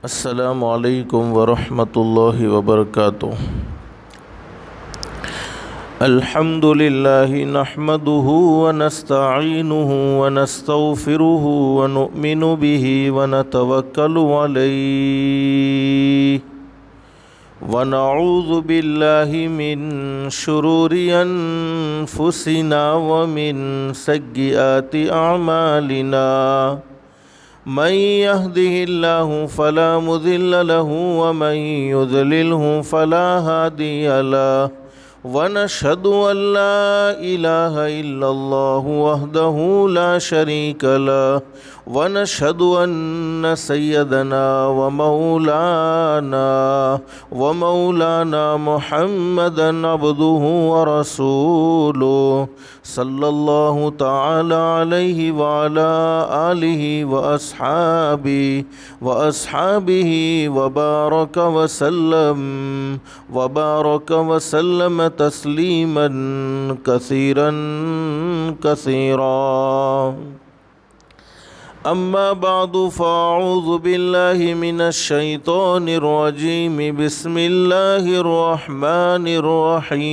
السلام علیکم ورحمۃ اللہ وبرکاتہ۔ الحمد للہ نحمده ونستعینه ونستغفره ونؤمن به ونتوکل علیہ ونعوذ باللہ من شرور انفسنا ومن سیئات اعمالنا من يهده الله فلا مضل له ومن يضلله فلا هادي له ونشهد أن لا إله إلا الله وحده لا شريك له ونشهد أن سيدنا ومولانا محمدا عبده ورسوله صلى الله تعالى عليه وعلى آله وأصحابه وبارك وسلم تسليما كثيرا أما بعد فأعوذ بالله من الشيطان الرجيم بسم الله الرحمن الرحيم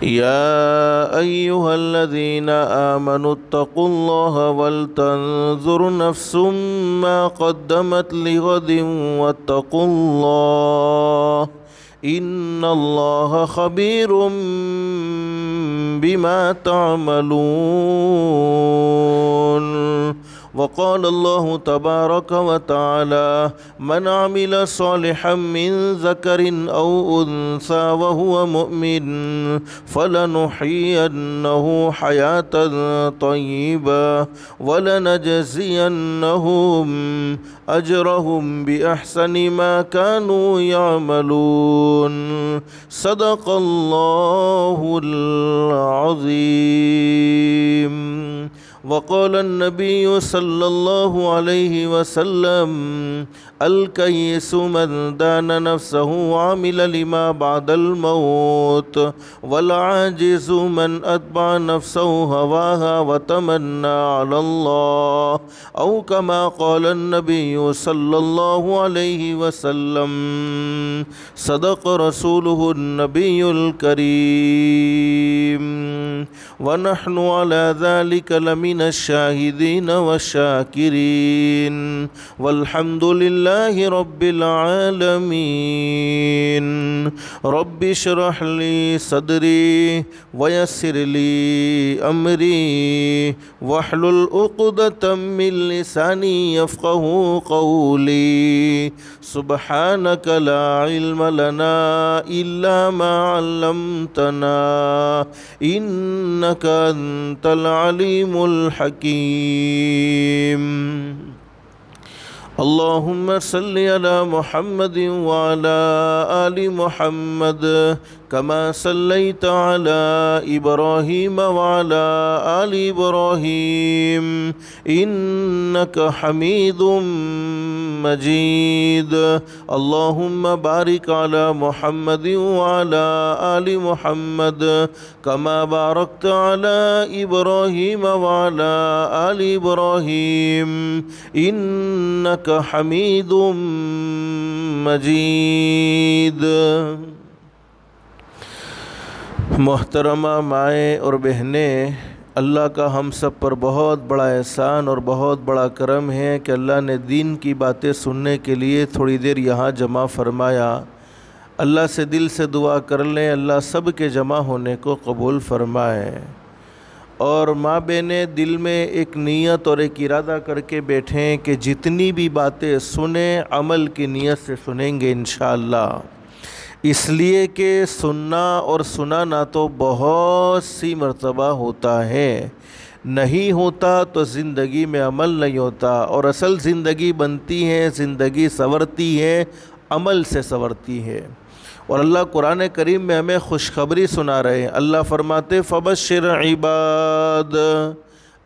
يا أيها الذين آمنوا اتقوا الله ولتنظر نفس ما قدمت لغد واتقوا الله إن الله خبير بما تعملون وقال الله تبارك وتعالى من عمل صالحا من ذكر أو أنثى وهو مؤمن فلنحيينه حياة طيبة ولنجزينهم أجرهم بأحسن ما كانوا يعملون صدق الله العظيم وقال النبي صلى الله عليه وسلم الكيس من دان نفسه وعمل لما بعد الموت والعاجز من أتبع نفسه هواها وتمنى على الله أو كما قال النبي صلى الله عليه وسلم صدق رسوله النبي الكريم ونحن على ذلك لمن الشاهدين والشاكرين والحمد لله رب العالمين رب اشرح لي صدري ويسر لي أمري واحلل عقدة من لساني يفقه قولي سبحانك لا علم لنا إلا ما علمتنا إنك أنت العليم الحكيم اللهم صل على محمد وعلى آل محمد كما صليت على إبراهيم وعلى آل إبراهيم إنك حميد مجيد اللهم بارك على محمد وعلى آل محمد كما باركت على إبراهيم وعلى آل إبراهيم إنك حميد مجيد۔ محترمہ مائیں اور بہنیں، اللہ کا ہم سب پر بہت بڑا احسان اور بہت بڑا کرم ہے کہ اللہ نے دین کی باتیں سننے کے لیے تھوڑی دیر یہاں جمع فرمایا۔ اللہ سے دل سے دعا کر لیں اللہ سب کے جمع ہونے کو قبول فرمائے۔ اور ماں بہنیں دل میں ایک نیت اور ایک ارادہ کر کے بیٹھیں کہ جتنی بھی باتیں سنیں عمل کی نیت سے سنیں گے انشاءاللہ، اس لیے کہ سننا اور سنانا تو بہت سی مرتبہ ہوتا ہے، نہیں ہوتا تو زندگی میں عمل نہیں ہوتا، اور اصل زندگی بنتی ہے، زندگی سنورتی ہے، عمل سے سنورتی ہے۔ اور اللہ قرآن کریم میں ہمیں خوشخبری سنا رہے ہیں۔ اللہ فرماتے فبشر عباد،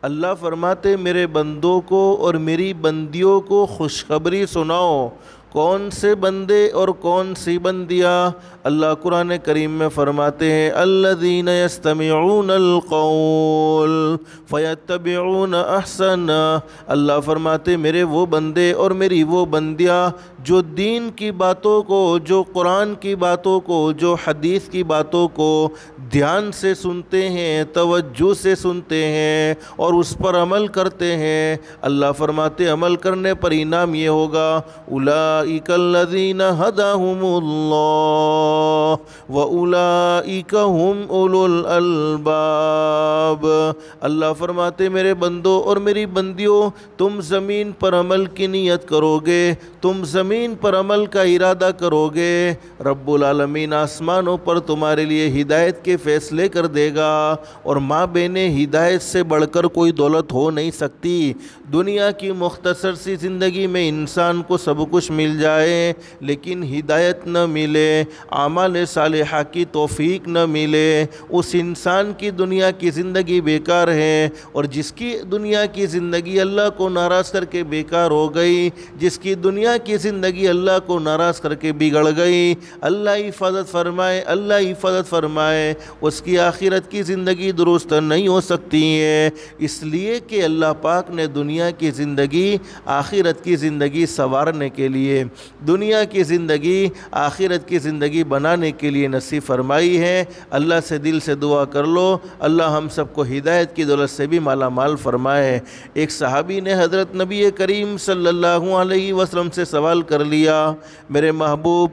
اللہ فرماتے میرے بندوں کو اور میری بندیوں کو خوشخبری سناؤ۔ کون سے بندے اور کون سی بندیاں؟ اللہ قرآن کریم میں فرماتے ہیں الذین یستمعون القول فیتبعون احسنہ۔ اللہ فرماتے میرے وہ بندے اور میری وہ بندیاں جو دین کی باتوں کو، جو قرآن کی باتوں کو، جو حدیث کی باتوں کو دھیان سے سنتے ہیں، توجہ سے سنتے ہیں اور اس پر عمل کرتے ہیں۔ اللہ فرماتے عمل کرنے پر انعام یہ ہوگا اولئک الذین ھداھم اللہ وَأُولَئِكَ هُمْ أُولُو الْأَلْبَابِ۔ اللہ فرماتے میرے بندوں اور میری بندیوں تم زمین پر عمل کی نیت کرو گے، تم زمین پر عمل کا ارادہ کرو گے، رب العالمین آسمانوں پر تمہارے لیے ہدایت کے فیصلے کر دے گا۔ اور ماں بہنیں ہدایت سے بڑھ کر کوئی دولت ہو نہیں سکتی۔ دنیا کی مختصر سی زندگی میں انسان کو سب کچھ مل جائے لیکن ہدایت نہ ملے، اعمال صالحہ کی توفیق نہ ملے، اس انسان کی دنیا کی زندگی بیکار ہے۔ اور جس کی دنیا کی زندگی اللہ کو ناراض کر کے بیکار ہو گئی، جس کی دنیا کی زندگی اللہ کو ناراض کر کے بگڑ گئی، اللہ حفاظت فرمائے، اللہ حفاظت فرمائے، اس کی آخرت کی زندگی درست نہیں ہو سکتی ہے۔ اس لیے کہ اللہ پاک نے دنیا کی زندگی آخرت کی زندگی سنوارنے کے لیے، دنیا کی زندگی آخرت کی زندگی بنانے کے لیے نصیب فرمائی ہے۔ اللہ سے دل سے دعا کر لو اللہ ہم سب کو ہدایت کی دولت سے بھی مالا مال فرمائے۔ ایک صحابی نے حضرت نبی کریم صلی اللہ علیہ وسلم سے سوال کر لیا میرے محبوب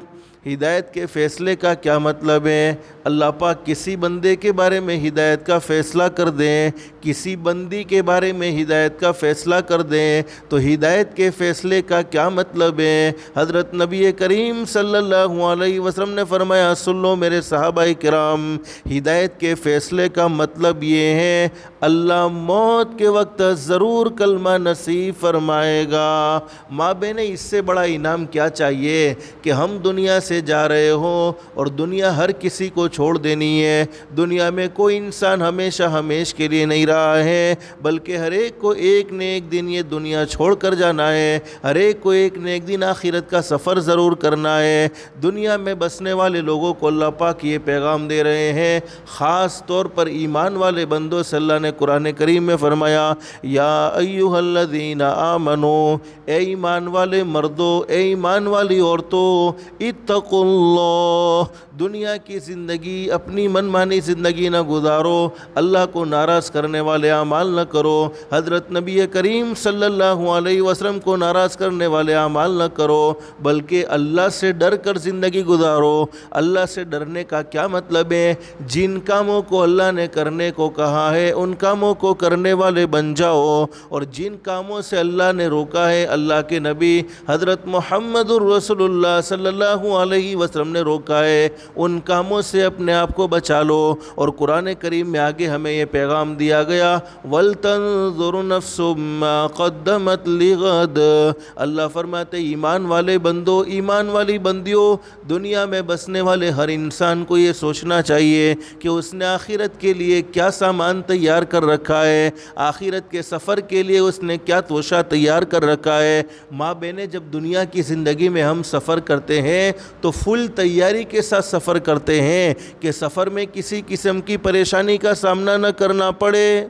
ہدایت کے فیصلے کا کیا مطلب ہے؟ اللہ پاک کسی بندے کے بارے میں ہدایت کا فیصلہ کر دیں، کسی بندی کے بارے میں ہدایت کا فیصلہ کر دیں تو ہدایت کے فیصلے کا کیا مطلب ہے؟ حضرت نبی کریم صلی اللہ علیہ وسلم نے فرمایا سن لو میرے صحابہ کرام، ہدایت کے فیصلے کا مطلب یہ ہے اللہ موت کے وقت ضرور کلمہ نصیب فرمائے گا۔ ماں بہنیں اس سے بڑا انعام کیا چاہیے کہ ہم دنیا سے جا رہے ہوں اور دنیا ہر کسی کو چھوڑ دینی ہے۔ دنیا میں کوئی انسان ہمیشہ ہمیش کے لیے نہیں رہا ہے بلکہ ہر ایک کو ایک نہ ایک دن یہ دنیا چھوڑ کر جانا ہے، ہر ایک کو ایک نہ ایک دن آخرت کا سفر ضرور کرنا ہے۔ دنیا میں بسنے والے لوگوں کو اللہ پاک یہ پیغام دے رہے ہیں، خاص طور پر ایمان والے بندوں سے اللہ نے قرآن کریم میں فرمایا یا ایھا الذین آمنو، اے ایمان والے مردوں، اے ایمان والی عورتوں، اتقوا اللہ، دنیا کی زندگی اپنی منمانی زندگی نہ گزارو، اللہ کو ناراض کرنے والے اعمال نہ کرو، حضرت نبی کریم صلی اللہ علیہ وسلم کو ناراض کرنے والے اعمال نہ کرو، بلکہ اللہ سے ڈر کر زندگی گزارو۔ اللہ سے ڈرنے کا کیا مطلب ہے؟ جن کاموں کو اللہ نے کرنے کو کہا ہے ان کاموں کو کرنے والے بن جاؤ، اور جن کاموں سے اللہ نے روکا ہے، اللہ کے نبی حضرت محمد الرسول اللہ صلی اللہ علیہ وسلم نے روکا ہے، ان کاموں سے اپنے آپ کو بچا لو۔ اور قرآن کریم میں آگے ہمیں یہ پیغام دیا گیا وَلْتَنظُرْ نَفْسٌ مَّا قَدَّمَتْ لِغَدٍ۔ اللہ فرماتے ایمان والے بندوں، ایمان والی بندیوں، دنیا میں بسنے والے ہر انسان کو یہ سوچنا چاہیے کہ اس نے آخرت کے لیے کیا سامان تیار کر رکھا ہے، آخرت کے سفر کے لیے اس نے کیا توشہ تیار کر رکھا ہے۔ ماں بہنیں جب دنیا کی زندگی میں ہم سفر کرتے ہیں تو فل تیاری کے ساتھ سفر کرتے ہیں کہ سفر میں کسی قسم کی پریشانی کا سامنا نہ کرنا پڑے،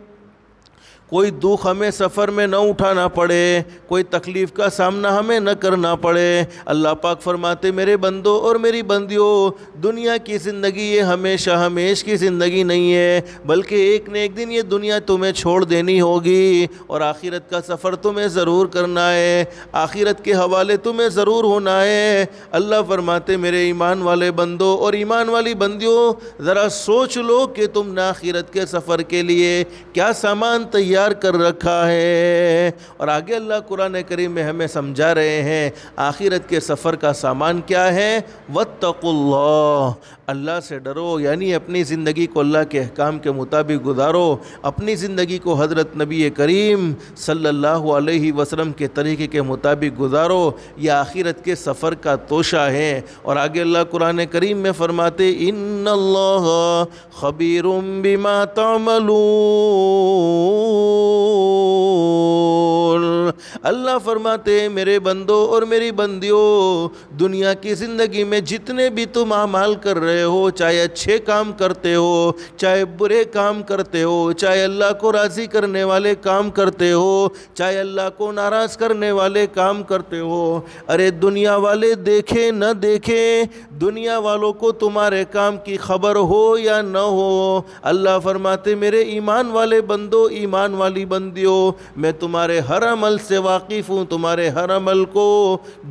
کوئی دکھ ہمیں سفر میں نہ اٹھانا پڑے، کوئی تکلیف کا سامنا ہمیں نہ کرنا پڑے۔ اللہ پاک فرماتے میرے بندوں اور میری بندیوں، دنیا کی زندگی یہ ہمیشہ ہمیش کی زندگی نہیں ہے بلکہ ایک نہ ایک دن یہ دنیا تمہیں چھوڑ دینی ہوگی اور آخرت کا سفر تمہیں ضرور کرنا ہے، آخرت کے حوالے تمہیں ضرور ہونا ہے۔ اللہ فرماتے میرے ایمان والے بندوں اور ایمان والی بندیوں، ذرا سوچ لو کہ تم نے آخرت کے سفر کے لیے کیا سامان تیار کر رکھا ہے۔ اور آگے اللہ قرآن کریم میں ہمیں سمجھا رہے ہیں آخرت کے سفر کا سامان کیا ہے، واتقوا اللہ، اللہ سے ڈرو، یعنی اپنی زندگی کو اللہ کے احکام کے مطابق گزارو، اپنی زندگی کو حضرت نبی کریم صلی اللہ علیہ وسلم کے طریقے کے مطابق گزارو، یہ آخرت کے سفر کا توشہ ہے۔ اور آگے اللہ قرآن کریم میں فرماتے ان اللہ خبیر بما تعملون، اللہ فرماتے ہیں میرے بندوں اور میری بندیوں، دنیا کی زندگی میں جتنے بھی تم اعمال کر رہے ہو، چاہے اچھے کام کرتے ہو، چاہے برے کام کرتے ہو، چاہے اللہ کو راضی کرنے والے کام کرتے ہو، چاہے اللہ کو ناراض کرنے والے کام کرتے ہو، ارے دنیا والے دیکھیں نہ دیکھیں، دنیا والوں کو تمہارے کام کی خبر ہو یا نہ ہو، اللہ فرماتے میرے ایمان والے بندوں، ایمان والی بندیوں، میں تمہارے ہر عمل سے واقف ہوں، تمہارے ہر عمل کو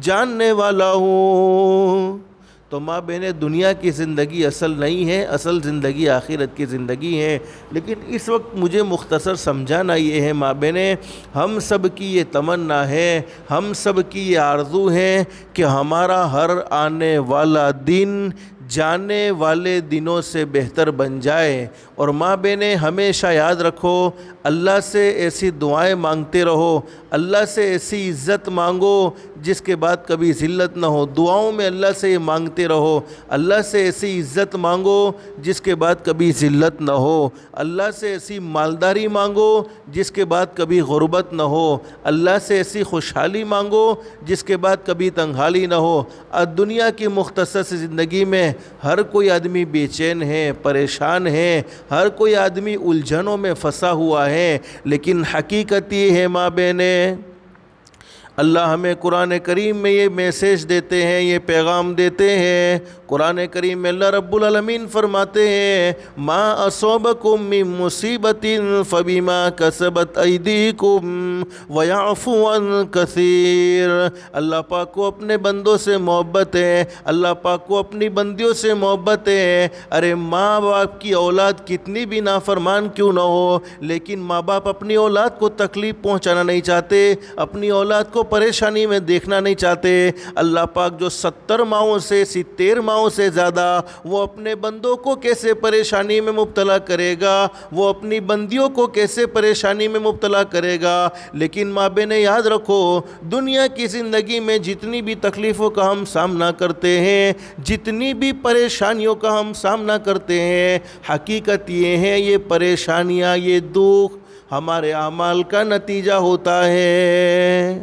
جاننے والا ہوں۔ تو ماں بہنیں، دنیا کی زندگی اصل نہیں ہے، اصل زندگی آخرت کی زندگی ہے۔ لیکن اس وقت مجھے مختصر سمجھانا یہ ہے ماں بہنیں، ہم سب کی یہ تمنا ہے، ہم سب کی یہ آرزو ہے کہ ہمارا ہر آنے والا دن جانے والے دنوں سے بہتر بن جائے۔ اور ماں بہنیں ہمیشہ یاد رکھو، اللہ سے ایسی دعائیں مانگتے رہو، اللہ سے ایسی عزت مانگو جس کے بعد کبھی ذلت نہ ہو۔ دعاؤں میں اللہ سے یہ مانگتے رہو، اللہ سے ایسی عزت مانگو جس کے بعد کبھی ذلت نہ ہو، اللہ سے ایسی مالداری مانگو جس کے بعد کبھی غربت نہ ہو، اللہ سے ایسی خوشحالی مانگو جس کے بعد کبھی تنہائی نہ ہو۔ دنیا کی مختصر سی زندگی میں ہر کوئی آدمی بے چین ہے، پریشان ہے، ہر کوئی آدمی الجھنوں میں پھنسا ہوا ہے، لیکن حقیقت یہ ہے ماں بہنیں، اللہ ہمیں قرآن کریم میں یہ میسیج دیتے ہیں، یہ پیغام دیتے ہیں۔ قرآن کریم میں اللہ رب العالمین فرماتے ہیں ما اصابکم من مصیبت فبما کسبت ایدیکم ویعفو عن کثیر۔ اللہ پاک کو اپنے بندوں سے محبت ہے، اللہ پاک کو اپنی بندیوں سے محبت ہے۔ ارے ماں باپ کی اولاد کتنی بھی نافرمان کیوں نہ ہو، لیکن ماں باپ اپنی اولاد کو تکلیف پہنچانا نہیں چاہتے، اپنی اولاد کو پریشانی میں دیکھنا نہیں چاہتے۔ اللہ پاک جو 70 ماہوں سے 73 ماہوں سے زیادہ وہ اپنے بندوں کو کیسے پریشانی میں مبتلا کرے گا، وہ اپنی بندیوں کو کیسے پریشانی میں مبتلا کرے گا۔ لیکن ماں بہنیں یاد رکھو، دنیا کی زندگی میں جتنی بھی تکلیفوں کا ہم سامنا کرتے ہیں، جتنی بھی پریشانیوں کا ہم سامنا کرتے ہیں، حقیقت یہ ہے یہ پریشانیاں، یہ دکھ ہمارے اعمال کا نتیجہ ہوتا ہے۔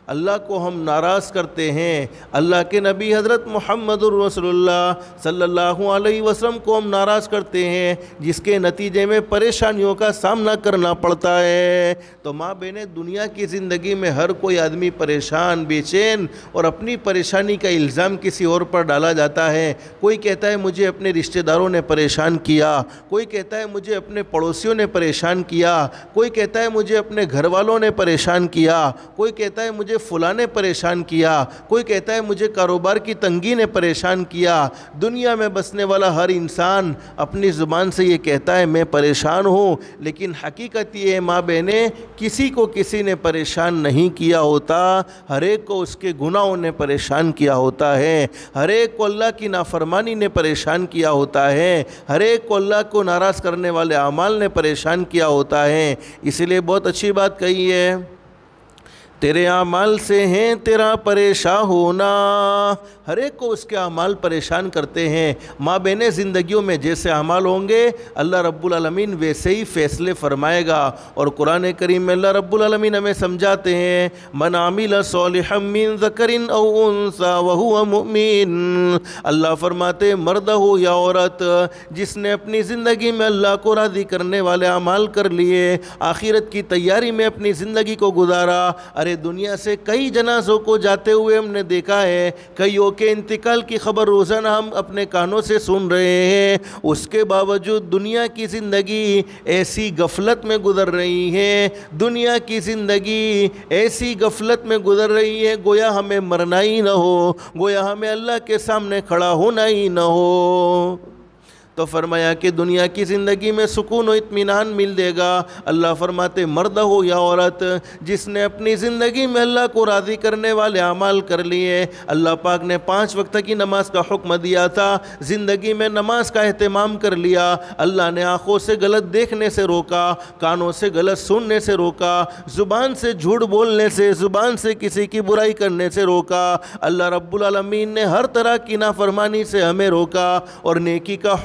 اللہ کو ہم ناراض کرتے ہیں، اللہ کے نبی حضرت محمد الرسول اللہ صلی اللہ علیہ وسلم کو ہم ناراض کرتے ہیں، جس کے نتیجے میں پریشانیوں کا سامنا کرنا پڑتا ہے۔ تو ماں بہنیں، دنیا کی زندگی میں ہر کوئی آدمی پریشان، بے چین، اور اپنی پریشانی کا الزام کسی اور پر ڈالا جاتا ہے۔ کوئی کہتا ہے مجھے اپنے رشتہ داروں نے پریشان کیا، کوئی کہتا ہے مجھے اپنے پڑوسیوں نے پریشان کیا، کوئی کہتا ہے مجھے اپنے گھر والوں نے پریشان کیا، کوئی کہتا ہے مجھے فلاں نے پریشان کیا، کوئی کہتا ہے مجھے کاروبار کی تنگی نے پریشان کیا۔ دنیا میں بسنے والا ہر انسان اپنی زبان سے یہ کہتا ہے میں پریشان ہوں، لیکن حقیقت یہ ہے ماں بہنیں، کسی کو کسی نے پریشان نہیں کیا ہوتا، ہر ایک کو اس کے گناہوں نے پریشان کیا ہوتا ہے، ہر ایک کو اللہ کی نافرمانی نے پریشان کیا ہوتا ہے، ہر ایک کو اللہ کو ناراض کرنے والے اعمال نے پریشان کیا ہوتا ہے۔ اسی لیے بہت اچھی بات کہی ہے، تیرے اعمال سے ہیں تیرا پریشان ہونا۔ ہر ایک کو اس کے اعمال پریشان کرتے ہیں۔ ماں بہنیں، زندگیوں میں جیسے اعمال ہوں گے اللہ رب العالمین ویسے ہی فیصلے فرمائے گا۔ اور قرآن کریم میں اللہ رب العالمین ہمیں سمجھاتے ہیں من عمل صالحا من ذکر او انثى وهو مؤمن۔ اللہ فرماتے ہیں مرد ہو یا عورت، جس نے اپنی زندگی میں اللہ کو راضی کرنے والے اعمال کر لیے، آخرت کی تیاری میں اپنی زندگی کو گزارا۔ ارے دنیا سے کئی جنازوں کو جاتے ہوئے ہم نے دیکھا ہے، کئیوں کے انتقال کی خبر روزانہ ہم اپنے کانوں سے سن رہے ہیں، اس کے باوجود دنیا کی زندگی ایسی غفلت میں گزر رہی ہے، دنیا کی زندگی ایسی غفلت میں گزر رہی ہے گویا ہمیں مرنا ہی نہ ہو، گویا ہمیں اللہ کے سامنے کھڑا ہونا ہی نہ ہو۔ تو فرمایا کہ دنیا کی زندگی میں سکون و اطمینان مل دے گا۔ اللہ فرماتے مرد ہو یا عورت، جس نے اپنی زندگی میں اللہ کو راضی کرنے والے اعمال کر لیے۔ اللہ پاک نے 5 وقت کی نماز کا حکم دیا تھا، زندگی میں نماز کا اہتمام کر لیا۔ اللہ نے آنکھوں سے غلط دیکھنے سے روکا، کانوں سے غلط سننے سے روکا، زبان سے جھوٹ بولنے سے، زبان سے کسی کی برائی کرنے سے روکا۔ اللہ رب العالمین نے ہر طرح کی نافرمانی سے ہمیں روکا اور نیکی کا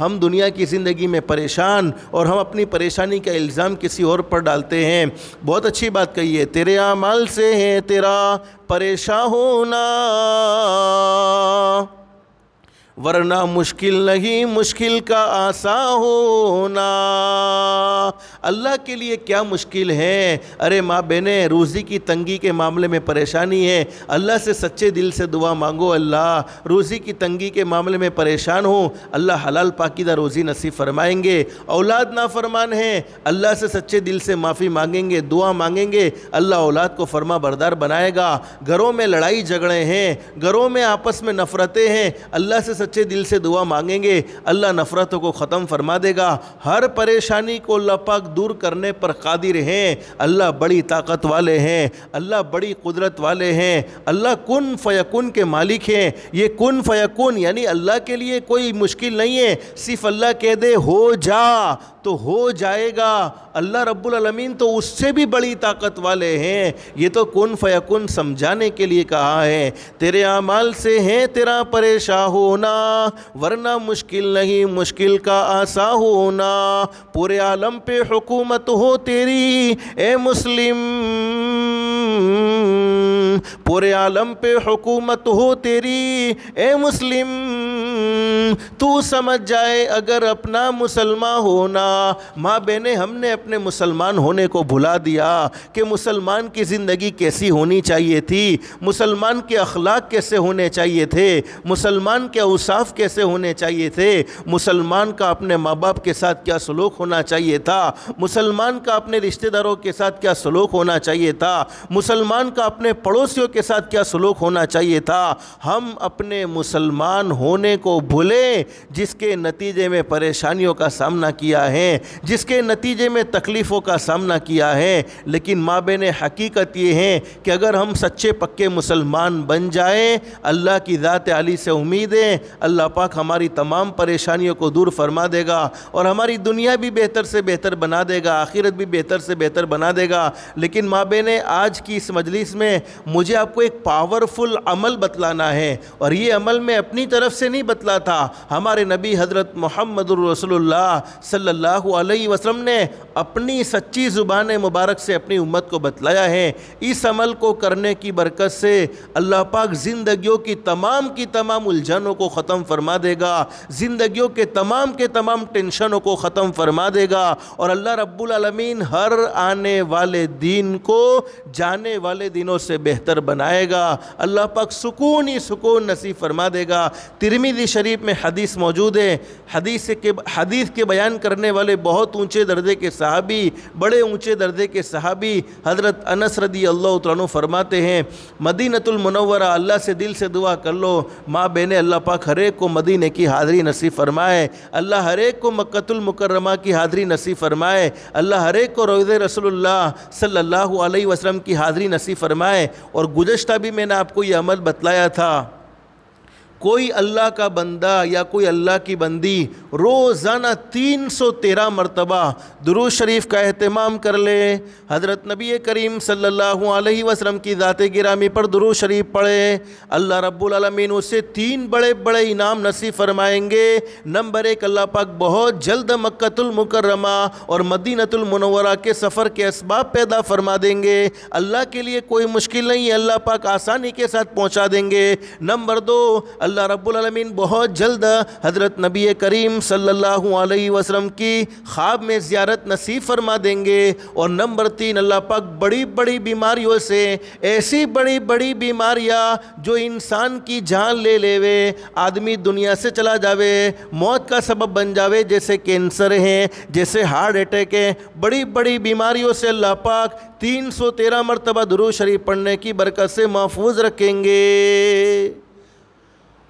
ہم دنیا کی زندگی میں پریشان اور ہم اپنی پریشانی کا الزام کسی اور پر ڈالتے ہیں۔ بہت اچھی بات کہی ہے، تیرے اعمال سے ہے تیرا پریشان ہونا، ورنہ مشکل نہیں مشکل کا آسان ہونا۔ اللہ کے لیے کیا مشکل ہے؟ ارے ماں بہنیں، روزی کی تنگی کے معاملے میں پریشانی ہے، اللہ سے سچے دل سے دعا مانگو، اللہ روزی کی تنگی کے معاملے میں پریشان ہو، اللہ حلال پاکیزہ روزی نصیب فرمائیں گے۔ اولاد نافرمان ہیں، اللہ سے سچے دل سے معافی مانگیں گے، دعا مانگیں گے، اللہ اولاد کو فرما بردار بنائے گا۔ گھروں میں لڑائی جھگڑے ہیں، گھروں میں آپس میں نفرتیں ہیں، اللہ سے سچے دل سے دعا مانگیں گے، اللہ نفرتوں کو ختم فرما دے گا۔ ہر پریشانی کو اللہ پاک دور کرنے پر قادر ہیں، اللہ بڑی طاقت والے ہیں، اللہ بڑی قدرت والے ہیں، اللہ کن فیکن کے مالک ہیں۔ یہ کن فیکن یعنی اللہ کے لیے کوئی مشکل نہیں ہے، صرف اللہ کہہ دے ہو جا تو ہو جائے گا۔ اللہ رب العالمین تو اس سے بھی بڑی طاقت والے ہیں، یہ تو کن فیکن سمجھانے کے لیے کہا ہے۔ تیرے اعمال سے ہے تیرا پریشان ہونا، ورنہ مشکل نہیں مشکل کا آسان ہونا۔ پورے عالم پہ حکومت ہو تیری اے مسلم، پورے عالم پہ حکومت ہو تیری اے مسلم، تو سمجھ جائے اگر اپنا مسلمان ہونا۔ ماں بہنیں، ہم نے اپنے مسلمان ہونے کو بھلا دیا کہ مسلمان کی زندگی کیسی ہونی چاہیے تھی، مسلمان کے اخلاق کیسے ہونے چاہیے تھے، مسلمان کے اوصاف کیسے ہونے چاہیے تھے، مسلمان کا اپنے ماں باپ کے ساتھ کیا سلوک ہونا چاہیے تھا، مسلمان کا اپنے رشتہ داروں کے ساتھ کیا سلوک ہونا چاہیے تھا، مسلمان کا اپنے پڑوسیوں کے ساتھ کیا سلوک ہونا چاہیے تھا۔ ہم اپنے مسلمان ہونے کو بھولے، جس کے نتیجے میں پریشانیوں کا سامنا کیا ہے، جس کے نتیجے میں تکلیفوں کا سامنا کیا ہے۔ لیکن ماں بہنیں، حقیقت یہ ہے کہ اگر ہم سچے پکے مسلمان بن جائیں، اللہ کی ذات عالی سے امید ہے اللہ پاک ہماری تمام پریشانیوں کو دور فرما دے گا اور ہماری دنیا بھی بہتر سے بہتر بنا دے گا، آخرت بھی بہتر سے بہتر بنا دے گا۔ لیکن ماں بہنیں، آج کی اس مجلس میں مجھے آپ کو ایک پاورفل عمل بتلانا ہے، اور یہ عمل میں اپنی طرف سے نہیں بتلاتا، ہمارے نبی حضرت محمد رسول اللہ صلی اللہ علیہ وسلم نے اپنی سچی زبان مبارک سے اپنی امت کو بتلایا ہے۔ اس عمل کو کرنے کی برکت سے اللہ پاک زندگیوں کی تمام الجھنوں کو ختم فرما دے گا، زندگیوں کے تمام ٹینشنوں کو ختم فرما دے گا، اور اللہ رب العالمین ہر آنے والے دن کو جانے والے دنوں سے بہتر بنائے گا۔ اللہ پاک سکون ہی سکون نصیب فرما دے گا۔ ترمذی شریف میں حدیث موجود ہے، حدیث کے بیان کرنے والے بہت اونچے درجے کے صحابی، بڑے اونچے درجے کے صحابی حضرت انس رضی اللہ تعالیٰ عنہ فرماتے ہیں، مدینۃ المنورہ، اللہ سے دل سے دعا کر لو ماں بہنیں، اللہ پاک ہر ایک کو مدینے کی حاضری نصیب فرمائے، اللہ ہر ایک کو مکۃ المکرمہ کی حاضری نصیب فرمائے، اللہ ہر ایک کو روضہ رسول اللہ صلی اللہ علیہ وسلم کی حاضری نصیب فرمائے۔ اور گزشتہ بھی میں نے آپ کو یہ عمل بتلایا تھا، کوئی اللہ کا بندہ یا کوئی اللہ کی بندی روزانہ 313 مرتبہ درود شریف کا اہتمام کر لے، حضرت نبی کریم صلی اللہ علیہ وسلم کی ذات گرامی پر درود شریف پڑھے، اللہ رب العالمین اسے 3 بڑے بڑے انعام نصیب فرمائیں گے۔ نمبر 1، اللہ پاک بہت جلد مکۃ المکرمہ اور مدینۃ المنورہ کے سفر کے اسباب پیدا فرما دیں گے۔ اللہ کے لیے کوئی مشکل نہیں ہے، اللہ پاک آسانی کے ساتھ پہنچا دیں گے۔ نمبر 2، اللہ رب العالمین بہت جلد حضرت نبی کریم صلی اللہ علیہ وسلم کی خواب میں زیارت نصیب فرما دیں گے۔ اور نمبر 3، اللہ پاک بڑی بڑی بیماریوں سے، ایسی بڑی بڑی بیماریاں جو انسان کی جان لے لیوے، آدمی دنیا سے چلا جاوے، موت کا سبب بن جاوے، جیسے کینسر ہیں، جیسے ہارٹ اٹیک ہیں، بڑی بڑی بیماریوں سے اللہ پاک 313 مرتبہ درود شریف پڑھنے کی برکت سے محفوظ رکھیں گے۔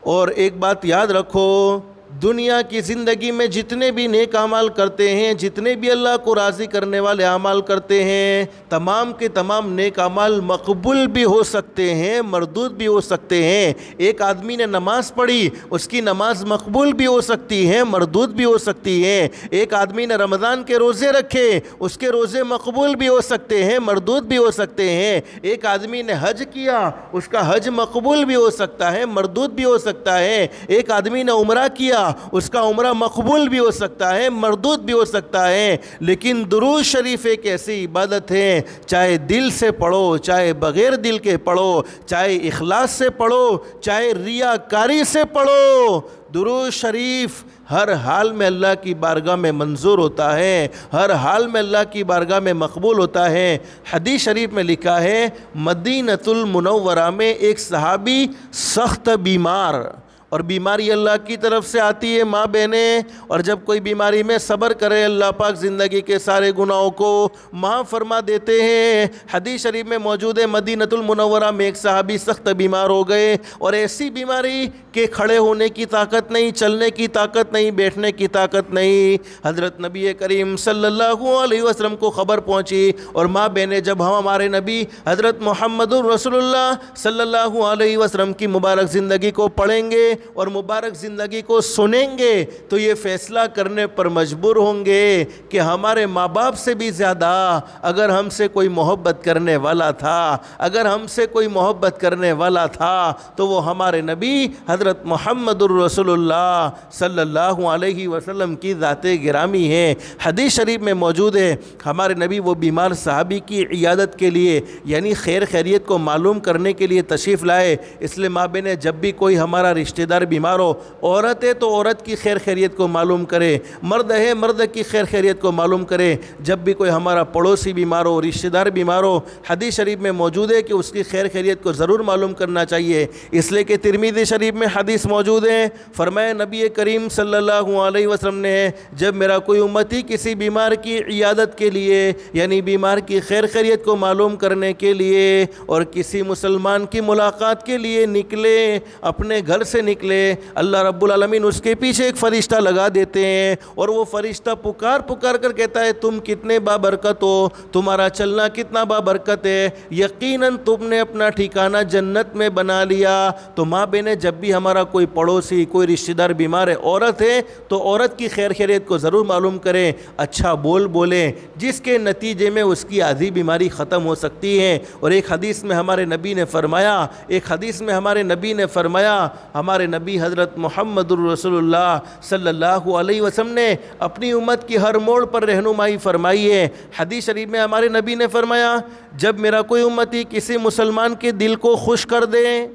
اور ایک بات یاد رکھو، دنیا کی زندگی میں جتنے بھی نیک اعمال کرتے ہیں، جتنے بھی اللہ کو راضی کرنے والے اعمال کرتے ہیں، تمام کے تمام نیک اعمال مقبول بھی ہو سکتے ہیں، مردود بھی ہو سکتے ہیں۔ ایک آدمی نے نماز پڑھی، اس کی نماز مقبول بھی ہو سکتی ہے، مردود بھی ہو سکتی ہے۔ ایک آدمی نے رمضان کے روزے رکھے، اس کے روزے مقبول بھی ہو سکتے ہیں، مردود بھی ہو سکتے ہیں۔ ایک آدمی نے حج کیا، اس کا حج مقبول بھی ہو سکتا ہے، مردود بھی ہو سکتا ہے۔ ایک آدمی نے عمرہ کیا، اس کا عمرہ مقبول بھی ہو سکتا ہے، مردود بھی ہو سکتا ہے، لیکن درود شریف ایک ایسی عبادت ہے، چاہے دل سے پڑھو، چاہے بغیر دل کے پڑھو، چاہے اخلاص سے پڑھو، چاہے ریاکاری سے پڑھو، درود شریف ہر حال میں اللہ کی بارگاہ میں منظور ہوتا ہے، ہر حال میں اللہ کی بارگاہ میں مقبول ہوتا ہے۔ حدیث شریف میں لکھا ہے مدینۃ المنورہ میں ایک صحابی سخت بیمار، اور بیماری اللہ کی طرف سے آتی ہے ماں بہنیں، اور جب کوئی بیماری میں صبر کرے اللہ پاک زندگی کے سارے گناہوں کو معاف فرما دیتے ہیں۔ حدیث شریف میں موجود ہے مدینۃ المنورہ میں ایک صحابی سخت بیمار ہو گئے، اور ایسی بیماری کہ کھڑے ہونے کی طاقت نہیں، چلنے کی طاقت نہیں، بیٹھنے کی طاقت نہیں۔ حضرت نبی کریم صلی اللہ علیہ وسلم کو خبر پہنچی، اور ماں بہنیں جب ہم ہمارے نبی حضرت محمد رسول اللہ صلی اللہ علیہ وسلم کی مبارک زندگی کو پڑھیں گے اور مبارک زندگی کو سنیں گے تو یہ فیصلہ کرنے پر مجبور ہوں گے کہ ہمارے ماں باپ سے بھی زیادہ اگر ہم سے کوئی محبت کرنے والا تھا، اگر ہم سے کوئی محبت کرنے والا تھا تو وہ ہمارے نبی حضرت محمد الرسول اللہ صلی اللہ علیہ وسلم کی ذات گرامی ہے۔ حدیث شریف میں موجود ہے ہمارے نبی وہ بیمار صحابی کی عیادت کے لیے یعنی خیر خیریت کو معلوم کرنے کے لیے تشریف لائے۔ اس لیے ماں بہنیں جب بھی کوئی ہمارا رشتہ دار بیمار ہو، عورت ہے تو عورت کی خیر خیریت کو معلوم کرے، مرد ہے مرد کی خیر خیریت کو معلوم کرے۔ جب بھی کوئی ہمارا پڑوسی بیمار ہو، رشتہ دار بیمار ہو، حدیث شریف میں موجود ہے کہ اس کی خیر خیریت کو ضرور معلوم کرنا چاہیے۔ اس لیے کہ ترمذی شریف میں حدیث موجود ہے، فرمایا نبی کریم صلی اللہ علیہ وسلم نے جب میرا کوئی امتی کسی بیمار کی عیادت کے لیے یعنی بیمار کی خیر خیریت کو معلوم کرنے کے لیے اور کسی مسلمان کی ملاقات کے لیے نکلے، اپنے گھر سے نکلے، اللہ رب العالمین اس کے پیچھے ایک فرشتہ لگا دیتے ہیں، اور وہ فرشتہ پکار پکار کر کہتا ہے تم کتنے بابرکت ہو، تمہارا چلنا کتنا بابرکت ہے، یقیناً تم نے اپنا ٹھکانہ جنت میں بنا لیا۔ تو ماں بہنیں جب بھی ہمارا کوئی پڑوسی کوئی رشتہ دار بیمار ہے، عورت ہے تو عورت کی خیر خیریت کو ضرور معلوم کریں، اچھا بول بولیں جس کے نتیجے میں اس کی آدھی بیماری ختم ہو سکتی ہے۔ اور ایک حدیث میں ہمارے نبی نے فرمایا ہمارے نبی حضرت محمد الرسول اللہ صلی اللہ علیہ وسلم نے اپنی امت کی ہر موڑ پر رہنمائی فرمائی ہے۔ حدیث شریف میں ہمارے نبی نے فرمایا جب میرا کوئی امتی کسی مسلمان کے دل کو خوش کر دے،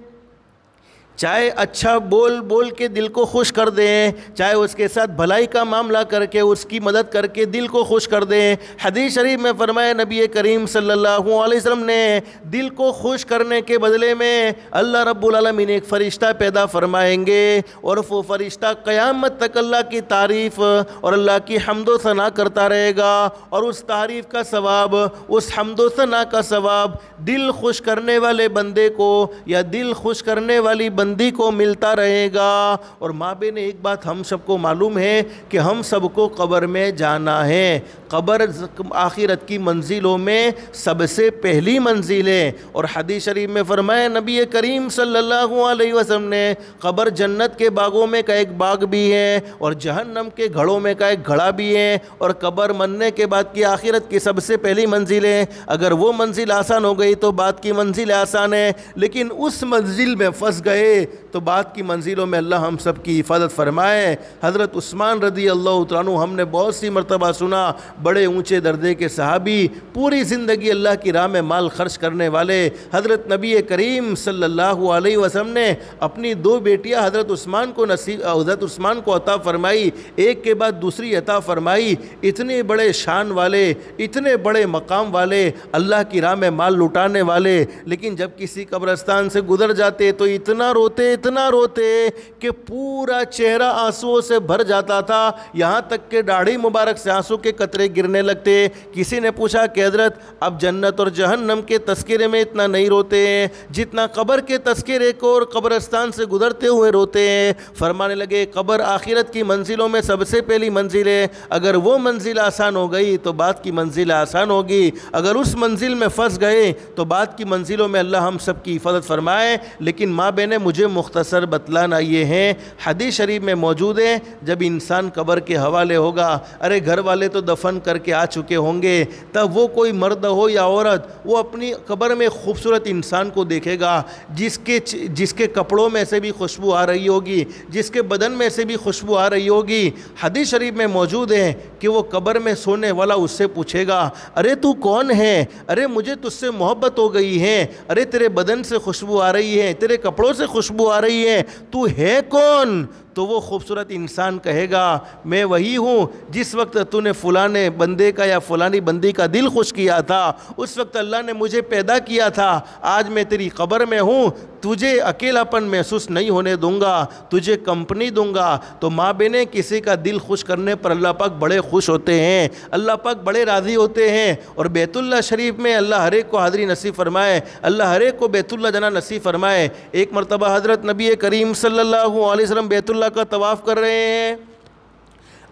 چاہے اچھا بول بول کے دل کو خوش کر دیں، چاہے اس کے ساتھ بھلائی کا معاملہ کر کے اس کی مدد کر کے دل کو خوش کر دیں۔ حدیث شریف میں فرمایا نبی کریم صلی اللہ علیہ وسلم نے دل کو خوش کرنے کے بدلے میں اللہ رب العالمین ایک فرشتہ پیدا فرمائیں گے، اور وہ فرشتہ قیامت تک اللہ کی تعریف اور اللہ کی حمد و ثنا کرتا رہے گا، اور اس تعریف کا ثواب، اس حمد و ثنا کا ثواب دل خوش کرنے والے بندے کو یا دل خوش کرنے والی بندی کو ملتا رہے گا۔ اور ماں بہن ایک بات ہم سب کو معلوم ہے کہ ہم سب کو قبر میں جانا ہے، قبر آخرت کی منزلوں میں سب سے پہلی منزل ہے، اور حدیث شریف میں فرمایا نبی کریم صلی اللہ علیہ وسلم نے قبر جنت کے باغوں میں کا ایک باغ بھی ہے اور جہنم کے گھڑوں میں کا ایک گھڑا بھی ہے، اور قبر مرنے کے بعد کی آخرت کی سب سے پہلی منزل ہے۔ اگر وہ منزل آسان ہو گئی تو بعد کی منزل آسان ہے، لیکن اس منزل میں پھنس گئے تو بعد کی منزلوں میں اللہ ہم سب کی حفاظت فرمائے۔ حضرت عثمان رضی اللہ تعالیٰ عنہ ہم نے بہت سی مرتبہ سنا، بڑے اونچے درجے کے صحابی، پوری زندگی اللہ کی راہ میں مال خرچ کرنے والے۔ حضرت نبی کریم صلی اللہ علیہ وسلم نے اپنی دو بیٹیاں حضرت عثمان کو عطا فرمائی، ایک کے بعد دوسری عطا فرمائی۔ اتنے بڑے شان والے، اتنے بڑے مقام والے، اللہ کی راہ میں مال لٹانے والے، لیکن جب کسی قبرستان سے گزر جاتے تو اتنا روتے کہ پورا چہرہ آنسوؤں سے بھر جاتا تھا، یہاں تک کہ داڑھی مبارک سے آنسو کے قطرے گرنے لگتے۔ کسی نے پوچھا کہ حضرت اب جنت اور جہنم کے تذکرے میں اتنا نہیں روتے ہیں جتنا قبر کے تذکرے کو اور قبرستان سے گزرتے ہوئے روتے ہیں؟ فرمانے لگے قبر آخرت کی منزلوں میں سب سے پہلی منزل ہے، اگر وہ منزل آسان ہو گئی تو بعد کی منزل آسان ہوگی، اگر اس منزل میں پھنس گئے تو بعد کی منزلوں میں اللہ ہم سب کی حفاظت فرمائے۔ لیکن ماں بہنیں مجھے مجھے مختصر بتلانا یہ ہے، حدیث شریف میں موجود ہے جب انسان قبر کے حوالے ہوگا، ارے گھر والے تو دفن کر کے آ چکے ہوں گے، تب وہ کوئی مرد ہو یا عورت، وہ اپنی قبر میں خوبصورت انسان کو دیکھے گا جس کے کپڑوں میں سے بھی خوشبو آ رہی ہوگی، جس کے بدن میں سے بھی خوشبو آ رہی ہوگی۔ حدیث شریف میں موجود ہے کہ وہ قبر میں سونے والا اس سے پوچھے گا، ارے تو کون ہے؟ ارے مجھے تجھ سے محبت ہو گئی ہے، ارے تیرے بدن سے خوشبو آ رہی ہے، تیرے کپڑوں سے خوشبو آ رہی ہے، تو ہے کون؟ تو وہ خوبصورت انسان کہے گا، میں وہی ہوں جس وقت تو نے فلانے بندے کا یا فلانی بندی کا دل خوش کیا تھا، اس وقت اللہ نے مجھے پیدا کیا تھا، آج میں تیری قبر میں ہوں، تجھے اکیلاپن محسوس نہیں ہونے دوں گا، تجھے کمپنی دوں گا۔ تو ماں بہنیں کسی کا دل خوش کرنے پر اللہ پاک بڑے خوش ہوتے ہیں، اللہ پاک بڑے راضی ہوتے ہیں، اور بیت اللہ شریف میں اللہ ہر ایک کو حاضری نصیب فرمائے، اللہ ہر ایک کو بیت اللہ جانا نصیب فرمائے۔ ایک مرتبہ حضرت نبی کریم صلی اللہ علیہ وسلم بیت اللہ کا طواف کر رہے ہیں،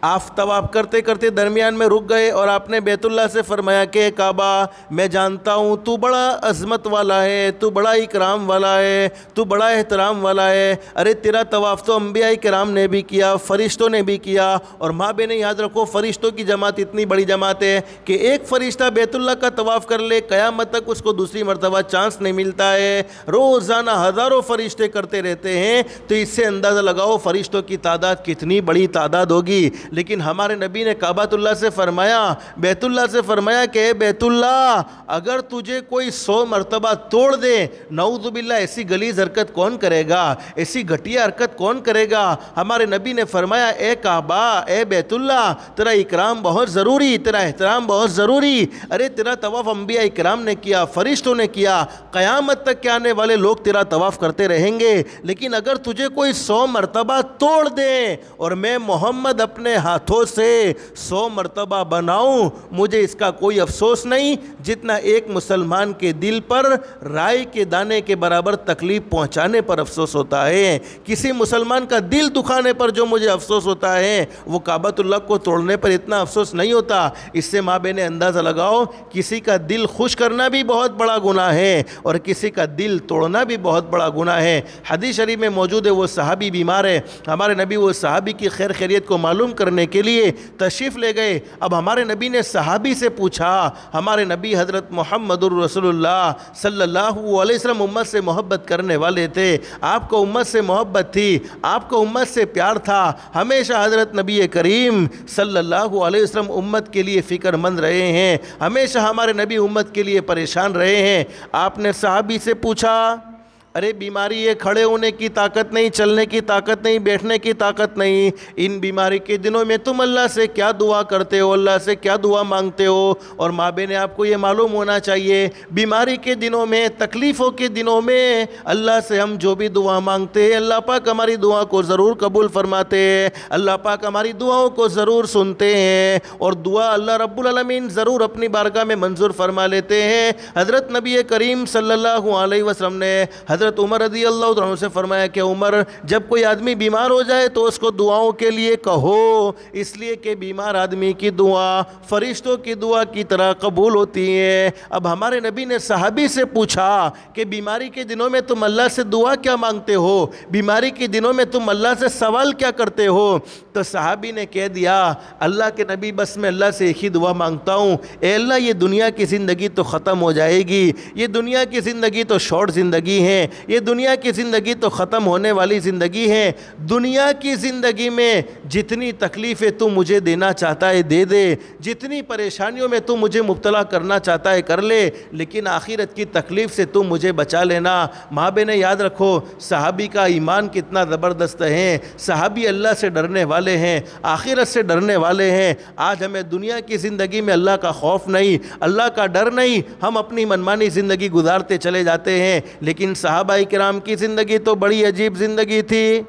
آپ طواف کرتے کرتے درمیان میں رک گئے اور آپ نے بیت اللہ سے فرمایا کہ کعبہ، میں جانتا ہوں تو بڑا عظمت والا ہے، تو بڑا اکرام والا ہے، تو بڑا احترام والا ہے، ارے تیرا طواف تو انبیاء کرام نے بھی کیا، فرشتوں نے بھی کیا، اور ماں بہنیں یاد رکھو فرشتوں کی جماعت اتنی بڑی جماعت ہے کہ ایک فرشتہ بیت اللہ کا طواف کر لے قیامت تک اس کو دوسری مرتبہ چانس نہیں ملتا ہے، روزانہ ہزاروں فرشتے کرتے رہتے ہیں، تو اس سے اندازہ لگاؤ فرشتوں کی تعداد کتنی بڑی تعداد ہوگی۔ لیکن ہمارے نبی نے کعبۃ اللہ سے فرمایا، بیت اللہ سے فرمایا کہ بیت اللہ اگر تجھے کوئی 100 مرتبہ توڑ دے، نعوذ باللہ ایسی غلیظ حرکت کون کرے گا، ایسی گھٹیا حرکت کون کرے گا؟ ہمارے نبی نے فرمایا اے کعبہ، اے بیت اللہ، تیرا اکرام بہت ضروری، تیرا احترام بہت ضروری، ارے تیرا طواف انبیاء اکرام نے کیا، فرشتوں نے کیا، قیامت تک کے آنے والے لوگ تیرا طواف کرتے رہیں گے، لیکن اگر تجھے کوئی 100 مرتبہ توڑ دے اور میں محمد اپنے ہاتھوں سے 100 مرتبہ بناؤں، مجھے اس کا کوئی افسوس نہیں جتنا ایک مسلمان کے دل پر رائی کے دانے کے برابر تکلیف پہنچانے پر افسوس ہوتا ہے۔ کسی مسلمان کا دل دکھانے پر جو مجھے افسوس ہوتا ہے وہ کعبۃ اللہ کو توڑنے پر اتنا افسوس نہیں ہوتا۔ اس سے ماں بہنیں اندازہ لگاؤ کسی کا دل خوش کرنا بھی بہت بڑا گناہ ہے اور کسی کا دل توڑنا بھی بہت بڑا گناہ ہے۔ حدیث شریف میں موجود ہے وہ صحابی بیمار ہے، ہمارے نبی وہ صحابی کی خیر خیریت کو معلوم کرنے کے لیے تشریف لے گئے۔ اب ہمارے نبی نے صحابی سے پوچھا، ہمارے نبی حضرت محمد الرسول اللہ صلی اللہ علیہ وسلم امت سے محبت کرنے والے تھے، آپ کو امت سے محبت تھی، آپ کو امت سے پیار تھا، ہمیشہ حضرت نبی کریم صلی اللہ علیہ وسلم امت کے لیے فکر مند رہے ہیں، ہمیشہ ہمارے نبی امت کے لیے پریشان رہے ہیں۔ آپ نے صحابی سے پوچھا، ارے بیماری ہے، کھڑے ہونے کی طاقت نہیں، چلنے کی طاقت نہیں، بیٹھنے کی طاقت نہیں، ان بیماری کے دنوں میں تم اللہ سے کیا دعا کرتے ہو، اللہ سے کیا دعا مانگتے ہو؟ اور ماں بہنیں آپ کو یہ معلوم ہونا چاہیے بیماری کے دنوں میں، تکلیفوں کے دنوں میں اللہ سے ہم جو بھی دعا مانگتے ہیں اللہ پاک ہماری دعا کو ضرور قبول فرماتے ہیں، اللہ پاک ہماری دعاؤں کو ضرور سنتے ہیں اور دعا اللہ رب العالمین ضرور اپنی بارگاہ میں منظور فرما لیتے ہیں۔ حضرت نبی کریم صلی اللہ علیہ وسلم نے حضرت عمر رضی اللہ عنہ سے فرمایا کہ عمر جب کوئی آدمی بیمار ہو جائے تو اس کو دعاؤں کے لیے کہو، اس لیے کہ بیمار آدمی کی دعا فرشتوں کی دعا کی طرح قبول ہوتی ہے۔ اب ہمارے نبی نے صحابی سے پوچھا کہ بیماری کے دنوں میں تم اللہ سے دعا کیا مانگتے ہو، بیماری کے دنوں میں تم اللہ سے سوال کیا کرتے ہو؟ تو صحابی نے کہہ دیا، اللہ کے نبی بس میں اللہ سے ایک ہی دعا مانگتا ہوں، اے اللہ یہ دنیا کی زندگی تو ختم ہو جائے گی، یہ دنیا کی زندگی تو شارٹ زندگی ہے، یہ دنیا کی زندگی تو ختم ہونے والی زندگی ہے، دنیا کی زندگی میں جتنی تکلیفیں تو مجھے دینا چاہتا ہے دے دے، جتنی پریشانیوں میں تو مجھے مبتلا کرنا چاہتا ہے کر لے، لیکن آخرت کی تکلیف سے تو مجھے بچا لینا۔ ماں بہنیں یاد رکھو صحابی کا ایمان کتنا زبردست ہے، صحابی اللہ سے ڈرنے والے ہیں، آخرت سے ڈرنے والے ہیں۔ آج ہمیں دنیا کی زندگی میں اللہ کا خوف نہیں، اللہ کا ڈر نہیں، ہم اپنی منمانی زندگی گزارتے چلے جاتے ہیں، لیکن صحابہ کرام کی زندگی تو بڑی عجیب زندگی تھی۔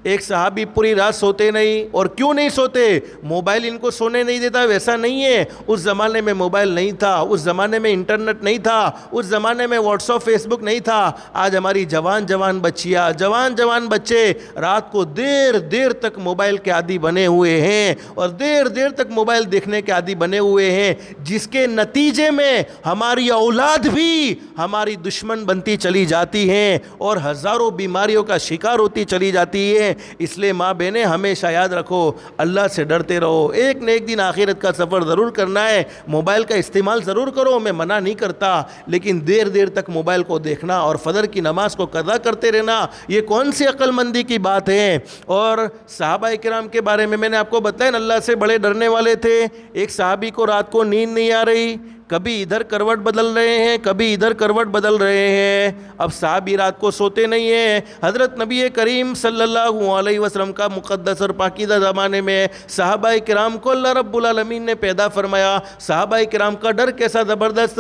ایک صحابی پوری رات سوتے نہیں. اور کیوں نہیں سوتے؟ موبائل ان کو سونے نہیں دیتا. ویسا نہیں ہے، اس زمانے میں موبائل نہیں تھا، اس زمانے میں انٹرنیٹ نہیں تھا، اس زمانے میں واٹس ایپ فیس بک نہیں تھا. آج ہماری جوان بچیاں، جوان بچے رات کو دیر تک موبائل کے عادی بنے ہوئے ہیں اور دیر تک موبائل دیکھنے کے عادی بنے ہوئے ہیں، جس کے نتیجے میں ہماری اولاد بھی ہماری دشمن بنتی چلی جاتی ہیں اور ہزاروں بیماریوں کا شکار ہوتی چلی جاتی ہے. اس لیے ماں بہنیں ہمیشہ یاد رکھو، اللہ سے ڈرتے رہو. ایک نہ ایک دن آخرت کا سفر ضرور کرنا ہے. موبائل کا استعمال ضرور کرو، میں منع نہیں کرتا، لیکن دیر تک موبائل کو دیکھنا اور فجر کی نماز کو قضا کرتے رہنا، یہ کون سی عقل مندی کی بات ہے؟ اور صحابہ کرام کے بارے میں نے آپ کو بتایا، اللہ سے بڑے ڈرنے والے تھے. ایک صحابی کو رات کو نیند نہیں آ رہی، کبھی ادھر کروٹ بدل رہے ہیں، کبھی ادھر کروٹ بدل رہے ہیں. اب صحابی رات کو سوتے نہیں ہیں. حضرت نبی کریم صلی اللہ علیہ وسلم کا مقدس اور پاکیزہ زمانے میں صحابہ کرام کو اللہ رب العالمین نے پیدا فرمایا. صحابہ کرام کا ڈر کیسا زبردست.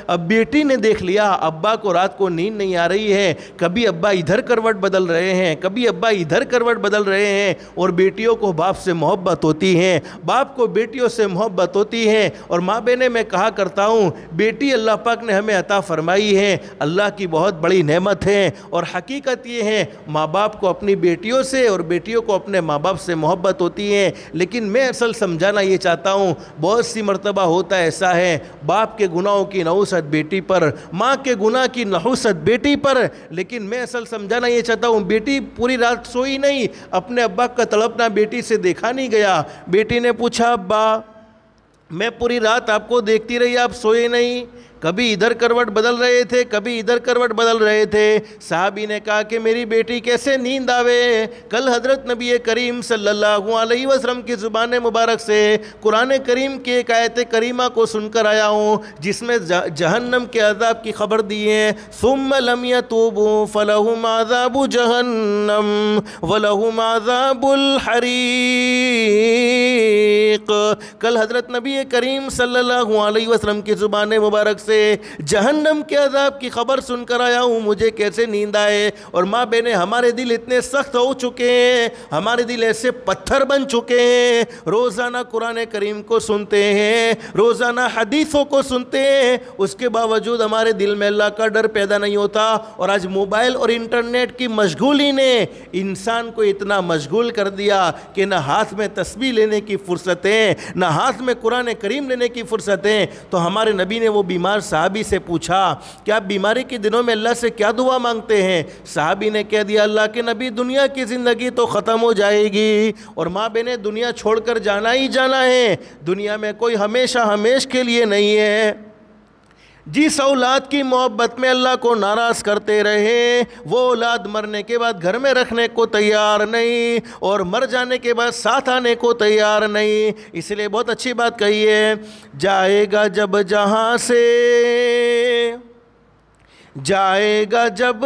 اب بیٹی نے دیکھ لیا ابا کو رات کو نیند نہیں آ رہی ہے، کبھی ابا ادھر کروٹ بدل رہے ہیں، کبھی ابا ادھر کروٹ بدل رہے ہیں. اور بیٹیوں کو باپ سے محبت ہوتی ہے، باپ کو بیٹیوں سے محبت ہوتی ہے. اور ماں بہنیں میں کہا کرتا ہوں، بیٹی اللہ پاک نے ہمیں عطا فرمائی ہے، اللہ کی بہت بڑی نعمت ہے. اور حقیقت یہ ہے، ماں باپ کو اپنی بیٹیوں سے اور بیٹیوں کو اپنے ماں باپ سے محبت ہوتی ہے. لیکن میں اصل سمجھانا یہ چاہتا ہوں، بہت سی مرتبہ ہوتا ایسا ہے، باپ کے گناہوں کی نحوست بیٹی پر، ماں کے گناہ کی نحوست بیٹی پر. لیکن میں اصل سمجھانا یہ چاہتا ہوں، بیٹی پوری رات سوئی نہیں، اپنے ابا کا تڑپنا بیٹی سے دیکھا نہیں گیا. بیٹی نے پوچھا، ابا میں پوری رات آپ کو دیکھتی رہی، آپ سوئے نہیں، کبھی ادھر کروٹ بدل رہے تھے، کبھی ادھر کروٹ بدل رہے تھے. صحابی نے کہا کہ میری بیٹی کیسے نیند آوے؟ کل حضرت نبی کریم صلی اللہ علیہ وسلم کی زبان مبارک سے قرآن کریم کی ایک آیت کریمہ کو سن کر آیا ہوں، جس میں جہنم کے عذاب کی خبر دی ہے. ثم لم يتوبوا فلهم عذاب جہنم ولهم عذاب الحریق. کل حضرت نبی کریم صلی اللہ علیہ وسلم کی زبان مبارک سے جہنم کے عذاب کی خبر سن کر آیا ہوں، مجھے کیسے نیند آئے؟ اور ماں بہنیں، ہمارے دل اتنے سخت ہو چکے ہیں، ہمارے دل ایسے پتھر بن چکے ہیں، روزانہ قرآن کریم کو سنتے ہیں، روزانہ حدیثوں کو سنتے ہیں، اس کے باوجود ہمارے دل میں اللہ کا ڈر پیدا نہیں ہوتا. اور آج موبائل اور انٹرنیٹ کی مشغولی نے انسان کو اتنا مشغول کر دیا کہ نہ ہاتھ میں تسبیح لینے کی فرصت ہے، نہ ہاتھ میں قرآن کریم لینے کی فرصت ہے. تو ہمارے نبی نے وہ بیمار صحابی سے پوچھا کہ آپ بیماری کے دنوں میں اللہ سے کیا دعا مانگتے ہیں؟ صحابی نے کہہ دیا، اللہ کے نبی دنیا کی زندگی تو ختم ہو جائے گی اور ماں بہنیں دنیا چھوڑ کر جانا ہی جانا ہے، دنیا میں کوئی ہمیشہ ہمیش کے لیے نہیں ہے. جس اولاد کی محبت میں اللہ کو ناراض کرتے رہے، وہ اولاد مرنے کے بعد گھر میں رکھنے کو تیار نہیں اور مر جانے کے بعد ساتھ آنے کو تیار نہیں. اس لیے بہت اچھی بات کہی ہے، جائے گا جب جہاں سے، جائے گا جب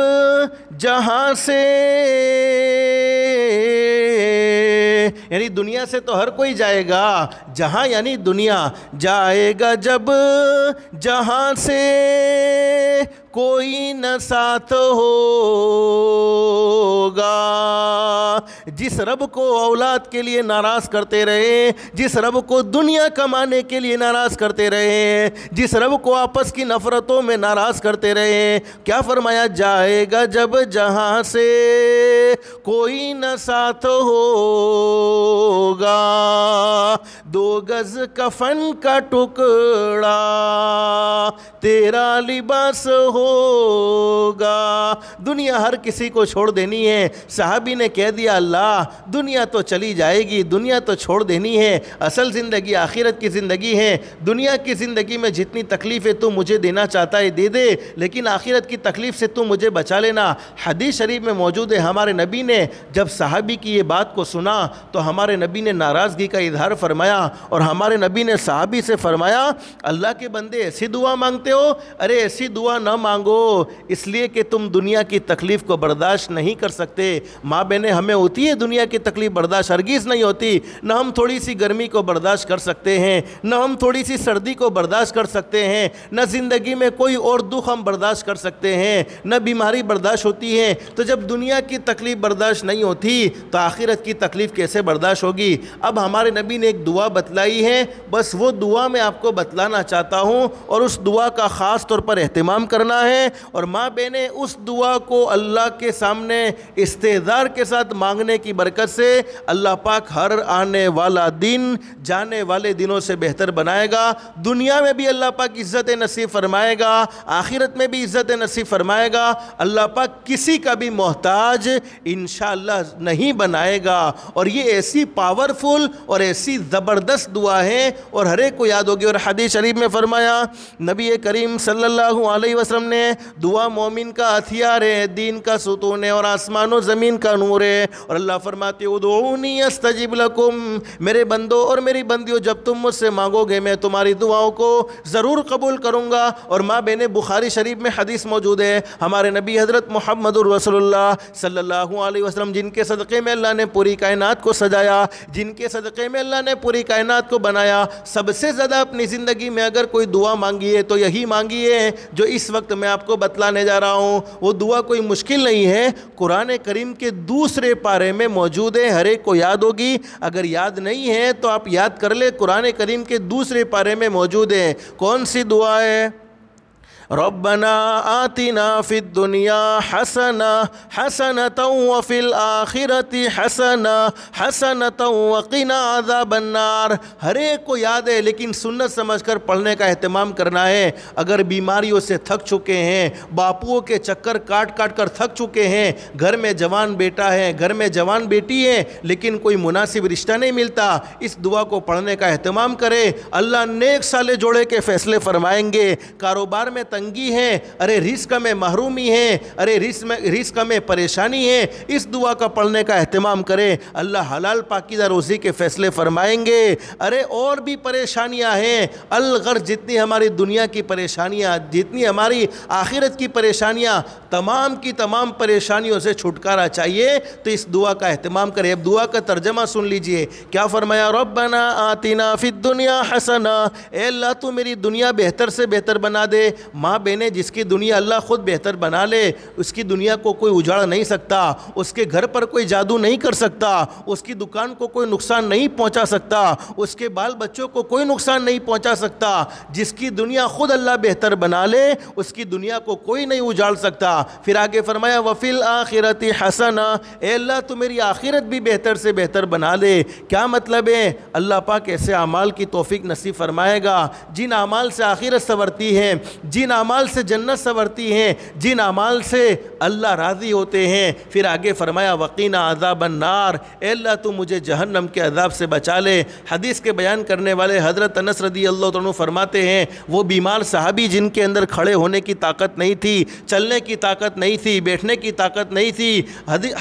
جہاں سے، یعنی دنیا سے تو ہر کوئی جائے گا، جہاں یعنی دنیا. جائے گا جب جہاں سے کوئی نہ ساتھ ہوگا. جس رب کو اولاد کے لیے ناراض کرتے رہے، جس رب کو دنیا کمانے کے لیے ناراض کرتے رہے، جس رب کو آپس کی نفرتوں میں ناراض کرتے رہے، کیا فرمایا؟ جائے گا جب جہاں سے کوئی نہ ساتھ ہوگا، 2 گز کفن کا ٹکڑا تیرا لباس ہوگا. دنیا ہر کسی کو چھوڑ دینی ہے. صحابی نے کہہ دیا، اللہ دنیا تو چلی جائے گی، دنیا تو چھوڑ دینی ہے، اصل زندگی آخرت کی زندگی ہے. دنیا کی زندگی میں جتنی تکلیفیں تو مجھے دینا چاہتا ہے دے دے، لیکن آخرت کی تکلیف سے تو مجھے بچا لینا. حدیث شریف میں موجود ہے، ہمارے نبی نے جب صحابی کی یہ بات کو سنا تو ہمارے نبی نے ناراضگی کا اظہار فرمایا. فرمایا اور ہمارے نبی نے صحابی سے فرمایا اللہ کے بندے ایسی دعا مانگتے ہو؟ ارے ایسی دعا نہ مانگو، اس لیے کہ تم دنیا کی تکلیف کو برداشت نہیں کر سکتے۔ ماں بہنیں ہمیں ہوتی ہے دنیا کی تکلیف برداشت، ہرگز نہیں ہوتی۔ نہ ہم تھوڑی سی گرمی کو برداشت کر سکتے ہیں، نہ ہم تھوڑی سی سردی کو برداشت کر سکتے ہیں، نہ زندگی میں کوئی اور دکھ ہم برداشت کر سکتے ہیں، نہ بیماری برداشت ہوتی ہے۔ تو جب دنیا کی تکلیف برداشت نہیں ہوتی تو آخرت کی تکلیف کیسے برداشت ہوگی؟ اب ہمارے نبی نے ایک دعا بتلائی ہے، بس وہ دعا میں آپ کو بتلانا چاہتا ہوں اور اس دعا کا خاص طور پر اہتمام کرنا ہے۔ اور ماں بہنیں اس دعا کو اللہ کے سامنے استحضار کے ساتھ مانگنے کی برکت سے اللہ پاک ہر آنے والا دن جانے والے دنوں سے بہتر بنائے گا۔ دنیا میں بھی اللہ پاک عزت نصیب فرمائے گا، آخرت میں بھی عزت نصیب فرمائے گا۔ اللہ پاک کسی کا بھی محتاج انشاءاللہ نہیں بنائے گا۔ اور یہ ایسی پاورفل اور ایسی زبردست دعا ہے اور ہر ایک کو یاد ہوگی۔ اور حدیث شریف میں فرمایا نبی کریم صلی اللہ علیہ وسلم نے دعا مومن کا ہتھیار ہے، دین کا ستون ہے اور آسمان و زمین کا نور ہے۔ اور اللہ فرماتے ادعونی استجب لکم، میرے بندوں اور میری بندیوں جب تم مجھ سے مانگو گے میں تمہاری دعاؤں کو ضرور قبول کروں گا۔ اور ماں بہنیں بخاری شریف میں حدیث موجود ہے، ہمارے نبی حضرت محمد رسول اللہ صلی اللہ علیہ وسلم جن کے صدقے میں اللہ نے پوری کائنات کو سجایا، جن کے صدقے میں اللہ نے پوری کائنات کو بنایا، سب سے زیادہ اپنی زندگی میں اگر کوئی دعا مانگی ہے تو یہی مانگی ہے جو اس وقت میں آپ کو بتلانے جا رہا ہوں۔ وہ دعا کوئی مشکل نہیں ہے، قرآن کریم کے دوسرے پارے میں موجود ہے، ہر ایک کو یاد ہوگی۔ اگر یاد نہیں ہے تو آپ یاد کر لیں، قرآن کریم کے دوسرے پارے میں موجود ہے۔ کون سی دعا ہے؟ ربنا آتنا فی الدنیا حسنہ حسنۃ وفی الآخرۃ حسنہ حسنۃ وقنا عذاب النار۔ ہر ایک کو یاد ہے لیکن سنت سمجھ کر پڑھنے کا اہتمام کرنا ہے۔ اگر بیماریوں سے تھک چکے ہیں، باپوؤں کے چکر کاٹ کاٹ کر تھک چکے ہیں، گھر میں جوان بیٹا ہے، گھر میں جوان بیٹی ہے لیکن کوئی مناسب رشتہ نہیں ملتا، اس دعا کو پڑھنے کا اہتمام کرے، اللہ نیک سالے جوڑے کے فیصلے فرمائیں گے۔ کاروبار میں تنگی ہے، ارے رزق میں محرومی ہے، ارے رزق میں پریشانی ہے، اس دعا کا پڑھنے کا اہتمام کرے، اللہ حلال پاکیزہ روزی کے فیصلے فرمائیں گے۔ ارے اور بھی پریشانیاں ہیں، الغرض جتنی ہماری دنیا کی پریشانیاں، جتنی ہماری آخرت کی پریشانیاں، تمام کی تمام پریشانیوں سے چھٹکارا چاہیے تو اس دعا کا اہتمام کرے۔ اب دعا کا ترجمہ سن لیجئے، کیا فرمایا؟ ربنا آتنا فی الدنیا حسنہ، اے اللہ تو میری دنیا بہتر سے بہتر بنا دے۔ ماں بہنیں جس کی دنیا اللہ خود بہتر بنا لے، اس کی دنیا کو کوئی اجاڑ نہیں سکتا، اس کے گھر پر کوئی جادو نہیں کر سکتا، اس کی دکان کو کوئی نقصان نہیں پہنچا سکتا، اس کے بال بچوں کو کوئی نقصان نہیں پہنچا سکتا۔ جس کی دنیا خود اللہ بہتر بنا لے اس کی دنیا کو کوئی نہیں اجاڑ سکتا۔ پھر آگے فرمایا وفی الآخرۃ حسنہ، اے اللہ تو میری آخرت بھی بہتر سے بہتر بنا لے۔ کیا مطلب ہے؟ اللہ پاک ایسے اعمال کی توفیق نصیب فرمائے گا جن اعمال سے آخرت سنورتی ہے، جن اعمال سے جنت سنورتی ہیں، جن اعمال سے اللہ راضی ہوتے ہیں۔ پھر آگے فرمایا وقینا عذاب النار، اے اللہ تو مجھے جہنم کے عذاب سے بچا لے۔ حدیث کے بیان کرنے والے حضرت انس رضی اللہ عنہ فرماتے ہیں وہ بیمار صحابی جن کے اندر کھڑے ہونے کی طاقت نہیں تھی، چلنے کی طاقت نہیں تھی، بیٹھنے کی طاقت نہیں تھی،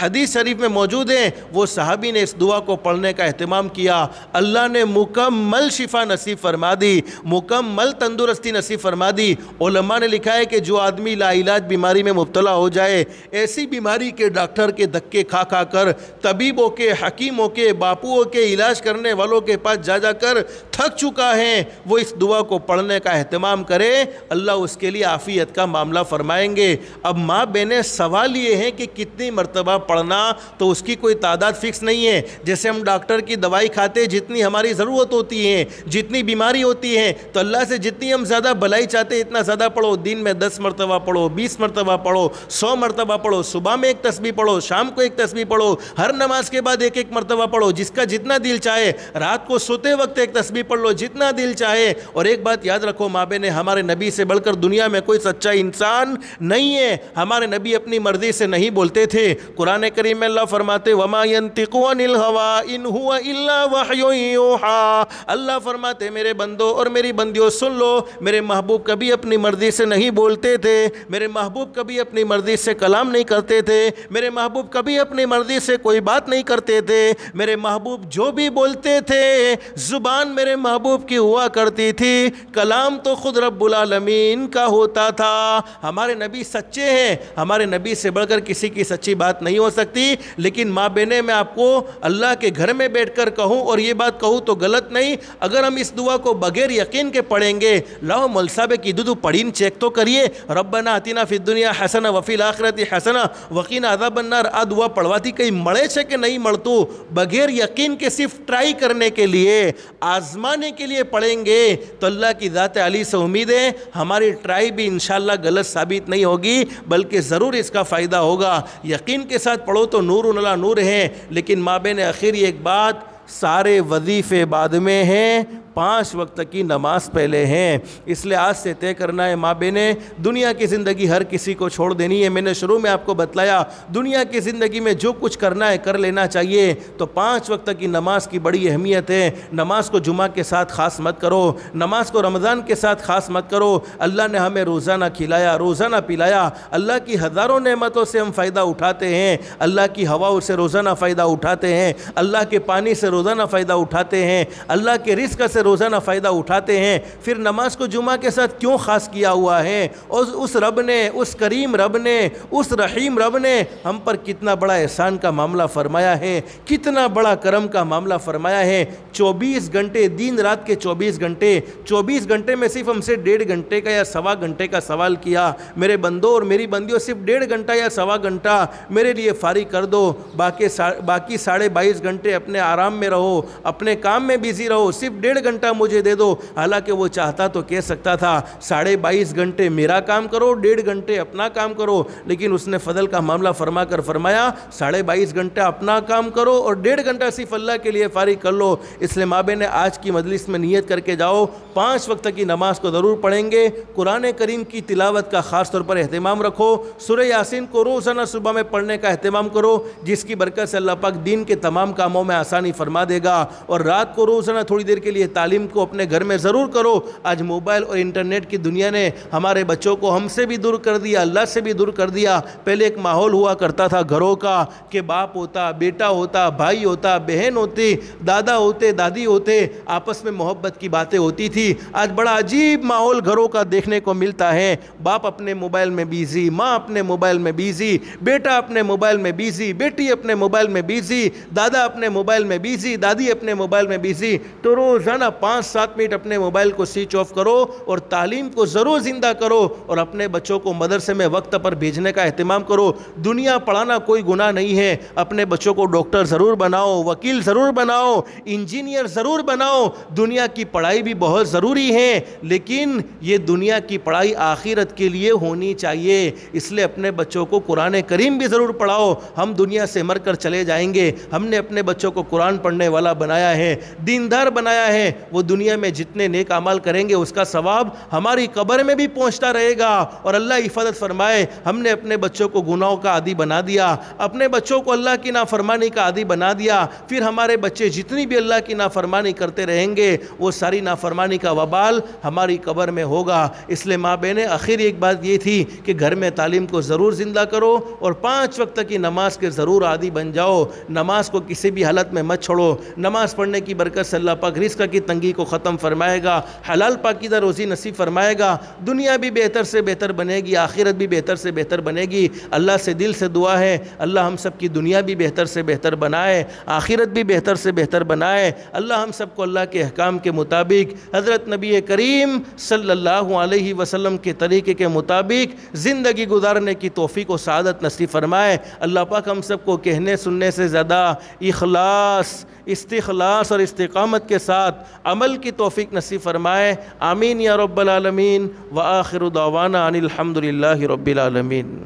حدیث شریف میں موجود ہے وہ صحابی نے اس دعا کو پڑھنے کا اہتمام کیا، اللہ نے مکمل شفا نصیب فرما دی، مکمل تندرستی نصیب فرما دی۔ علماء نے لکھا ہے کہ جو آدمی لا علاج بیماری میں مبتلا ہو جائے، ایسی بیماری کے ڈاکٹر کے دھکے کھا کھا کر، طبیبوں کے، حکیموں کے، باپوؤں کے، علاج کرنے والوں کے پاس جا جا کر تھک چکا ہے، وہ اس دعا کو پڑھنے کا اہتمام کرے، اللہ اس کے لیے عافیت کا معاملہ فرمائیں گے۔ اب ماں بہنیں سوال یہ ہے کہ کتنی مرتبہ پڑھنا، تو اس کی کوئی تعداد فکس نہیں ہے۔ جیسے ہم ڈاکٹر کی دوائی کھاتے جتنی ہماری ضرورت ہوتی ہے، جتنی بیماری ہوتی ہے، تو اللہ سے جتنی ہم زیادہ بھلائی چاہتے اتنا زیادہ پڑھو، دن میں 10 مرتبہ پڑھو، 20 مرتبہ پڑھو، 100 مرتبہ پڑھو، صبح میں ایک تسبیح پڑھو، شام کو ایک تسبیح پڑھو، ہر نماز کے بعد ایک ایک مرتبہ پڑھو، جس کا جتنا دل چاہے، رات کو سوتے وقت ایک تسبیح پڑھ لو جتنا دل چاہے. اور ایک بات یاد رکھو ماں بہن، ہمارے نبی سے بڑھ کر دنیا میں کوئی سچا انسان نہیں ہے. ہمارے نبی اپنی مرضی سے نہیں بولتے تھے. قرآن کریم میں اللہ فرماتے وَمَا يَنْتِقُ عَنِ الْهَوَىٰ إِنْ هُوَ إِلَّا وَحْيٌ يُوحَىٰ. اللہ فرماتے میرے بندوں اور میری بندیوں سن لو، میرے محبوب کبھی اپنی مرضی سے نہیں بولتے تھے، میرے محبوب کبھی اپنی مرضی سے کلام نہیں کرتے تھے، میرے محبوب کبھی اپنی مرضی سے کوئی بات نہیں کرتے تھے. میرے محبوب جو بھی بولتے تھے زبان میرے محبوب کی ہوا کرتی تھی، کلام تو خود رب العالمین کا ہوتا تھا. ہمارے نبی سچے ہیں، ہمارے نبی سے بڑھ کر کسی کی سچی بات نہیں ہو سکتی. لیکن ماں بہنیں میں آپ کو اللہ کے گھر میں بیٹھ کر کہوں اور یہ بات کہوں تو غلط نہیں، اگر ہم اس دعا کو بغیر یقین کے پڑھیں گے، لاؤ مول صاحب کی دودھ پڑھین چیک تو کریے، ربنا آتنا فی الدنیا حسنہ وفی الآخرت حسنہ وقینا عذاب النار. آ دعا پڑھواتی کہیں مڑے چھے کہ نہیں مڑتو، بغیر یقین کے صرف ٹرائی کرنے کے لیے، آزمانے کے لیے پڑھیں گے تو اللہ کی ذات علی سے امید ہے ہماری ٹرائی بھی انشاءاللہ غلط ثابت نہیں ہوگی، بلکہ ضرور اس کا فائدہ ہوگا. یقین کے ساتھ پڑھو تو نور علی نور ہیں. لیکن ماں بہن آخر ایک بات، سارے وظیفے بعد میں ہیں، 5 وقت کی نماز پہلے ہیں. اس لیے آج سے طے کرنا ہے ماں بہنیں، دنیا کی زندگی ہر کسی کو چھوڑ دینی ہے. میں نے شروع میں آپ کو بتلایا دنیا کی زندگی میں جو کچھ کرنا ہے کر لینا چاہیے. تو 5 وقت کی نماز کی بڑی اہمیت ہے. نماز کو جمعہ کے ساتھ خاص مت کرو، نماز کو رمضان کے ساتھ خاص مت کرو. اللہ نے ہمیں روزانہ کھلایا، روزانہ پلایا. اللہ کی ہزاروں نعمتوں سے ہم فائدہ اٹھاتے ہیں، اللہ کی ہواؤں سے روزانہ فائدہ اٹھاتے ہیں، اللہ کے پانی سے روزانہ فائدہ اٹھاتے ہیں، اللہ کے رزق سے روزانہ فائدہ اٹھاتے ہیں. پھر نماز کو جمعہ کے ساتھ کیوں خاص کیا ہوا ہے؟ اور اس رب نے، اس کریم رب نے، اس رحیم رب نے ہم پر کتنا بڑا احسان کا معاملہ فرمایا ہے، کتنا بڑا کرم کا معاملہ فرمایا ہے. 24 گھنٹے، دن رات کے 24 گھنٹے، 24 گھنٹے میں صرف ہم سے 1.5 گھنٹے کا یا 1.25 گھنٹے کا سوال کیا. میرے بندوں اور میری بندیوں صرف 1.5 گھنٹہ یا 1.25 گھنٹہ میرے لیے فارغ کر دو. باقی 22.5 گھنٹے اپنے آرام میں رہو، اپنے کام میں بیزی رہو. صرف 1.5 گھنٹہ مجھے دے دو. حالانکہ وہ چاہتا تو کہہ سکتا تھا 22.5 گھنٹے میرا کام کرو، 1.5 گھنٹے اپنا کام کرو. لیکن اس نے فضل کا معاملہ فرما کر فرمایا 22.5 گھنٹہ اپنا کام کرو اور 1.5 گھنٹہ صرف اللہ کے لیے فارغ کر لو. اس لیے ماں بہن آج کی مجلس میں نیت کر کے جاؤ، 5 وقت کی نماز کو ضرور پڑھیں گے. قرآن کریم کی تلاوت کا خاص طور پر اہتمام رکھو. سورہ یاسین کو روزانہ صبح میں پڑھنے کا اہتمام کرو، جس کی برکت سے اللہ پاک دین کے تمام کاموں میں آسانی فرما دے گا. اور رات کو روزانہ تھوڑی دیر کے لیے تعلیم کو اپنے گھر میں ضرور کرو. آج موبائل اور انٹرنیٹ کی دنیا نے ہمارے بچوں کو ہم سے بھی دور کر دیا، اللہ سے بھی دور کر دیا. پہلے ایک ماحول ہوا کرتا تھا گھروں کا کہ باپ ہوتا، بیٹا ہوتا، بھائی ہوتا، بہن ہوتی، دادا ہوتے، دادی ہوتے، آپس میں محبت کی باتیں ہوتی تھی. آج بڑا عجیب ماحول گھروں کا دیکھنے کو ملتا ہے. باپ اپنے موبائل میں بیزی، ماں اپنے موبائل میں بیزی، بیٹا اپنے موبائل میں بیزی، بیٹی اپنے موبائل میں بیزی، دادا اپنے موبائل میں بیزی، دادی اپنے موبائل میں بیزی. تو روزانہ 5-7 منٹ اپنے موبائل کو سوئچ آف کرو اور تعلیم کو ضرور زندہ کرو اور اپنے بچوں کو مدرسے میں وقت پر بھیجنے کا اہتمام کرو. دنیا پڑھانا کوئی گناہ نہیں ہے. اپنے بچوں کو ڈاکٹر ضرور بناؤ، وکیل ضرور بناؤ، انجینئر ضرور بناؤ. دنیا کی پڑھائی بھی بہت ضروری ہے، لیکن یہ دنیا کی پڑھائی آخرت کے لیے ہونی چاہیے. اس لیے اپنے بچوں کو قرآن کریم بھی ضرور پڑھاؤ. ہم دنیا سے مر کر چلے جائیں گے، ہم نے اپنے بچوں کو قرآن پڑھنے والا بنایا ہے، دیندار بنایا ہے. وہ دنیا میں جتنے نیک اعمال کریں گے اس کا ثواب ہماری قبر میں بھی پہنچتا رہے گا. اور اللہ حفاظت فرمائے، ہم نے اپنے بچوں کو گناہوں کا عادی بنا دیا، اپنے بچوں کو اللہ کی نافرمانی کا عادی بنا دیا. پھر ہمارے بچے جتنی بھی اللہ کی نافرمانی کرتے رہیں گے وہ ساری نافرمانی کا وبال ہماری قبر میں ہوگا. اس لیے ماں بہنیں آخر ایک بات یہ تھی کہ گھر میں تعلیم کو ضرور زندہ کرو اور 5 وقت کی نماز کے ضرور عادی بن جاؤ. نماز کو کسی بھی حالت میں مت چھوڑو. نماز پڑھنے کی برکت سے اللہ پاک رزق کی تنگی کو ختم فرمائے گا، حلال پاکیزہ روزی نصیب فرمائے گا. دنیا بھی بہتر سے بہتر بنے گی، آخرت بھی بہتر سے بہتر بنے گی. اللہ سے دل سے دعا ہے اللہ ہم سب کی دنیا بھی بہتر سے بہتر بنائے، آخرت بھی بہتر سے بہتر بنائے. اللہ ہم سب کو اللہ کے احکام کے مطابق، حضرت نبی کریم صلی اللہ علیہ وسلم کے طریقے کے مطابق زندگی گزارنے کی توفیق و سعادت نصیب فرمائے. اللہ پاک ہم سب کو کہنے سننے سے زیادہ اخلاص، استخلاص اور استقامت کے ساتھ عمل کی توفیق نصیب فرمائے. آمین یا رب العالمین. وآخر دعوانا ان الحمد للہ رب العالمین.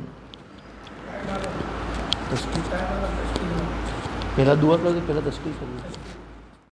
پہلا دعا کر دے، پہلا تشکیل کر دے.